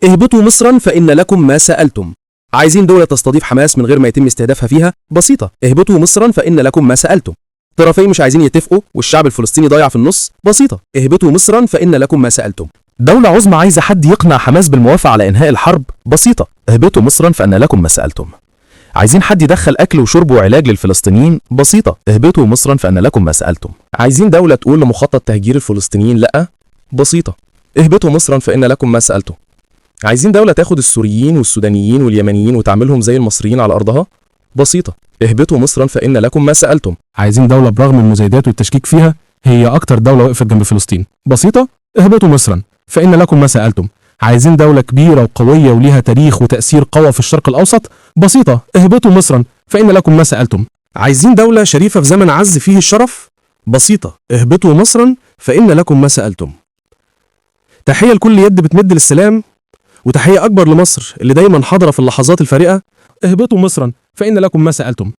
اهبطوا مصرا فإن لكم ما سألتم. عايزين دولة تستضيف حماس من غير ما يتم استهدافها فيها؟ بسيطة، اهبطوا مصرا فإن لكم ما سألتم. طرفين مش عايزين يتفقوا والشعب الفلسطيني ضايع في النص؟ بسيطة، اهبطوا مصرا فإن لكم ما سألتم. دولة عظمى عايزة حد يقنع حماس بالموافقة على إنهاء الحرب؟ بسيطة، اهبطوا مصرا فإن لكم ما سألتم. عايزين حد يدخل أكل وشرب وعلاج للفلسطينيين؟ بسيطة، اهبطوا مصرا فإن لكم ما سألتم. عايزين دولة تقول لمخطط تهجير الفلسطينيين لأ؟ بسيطة، اهبطوا مصرا فإن لكم ما سألتم. عايزين دولة تاخد السوريين والسودانيين واليمنيين وتعملهم زي المصريين على أرضها؟ بسيطة، اهبطوا مصرا فإن لكم ما سألتم. عايزين دولة برغم المزايدات والتشكيك فيها هي أكتر دولة وقفت جنب فلسطين؟ بسيطة، اهبطوا مصرا فإن لكم ما سألتم. عايزين دولة كبيرة وقوية وليها تاريخ وتأثير قوي في الشرق الأوسط؟ بسيطة، اهبطوا مصرا فإن لكم ما سألتم. عايزين دولة شريفة في زمن عز فيه الشرف؟ بسيطة، اهبطوا مصرا فإن لكم ما سألتم. تحية لكل يد بتمد للسلام، وتحية أكبر لمصر اللي دايما حاضرة في اللحظات الفارقة. اهبطوا مصرا فإن لكم ما سألتم.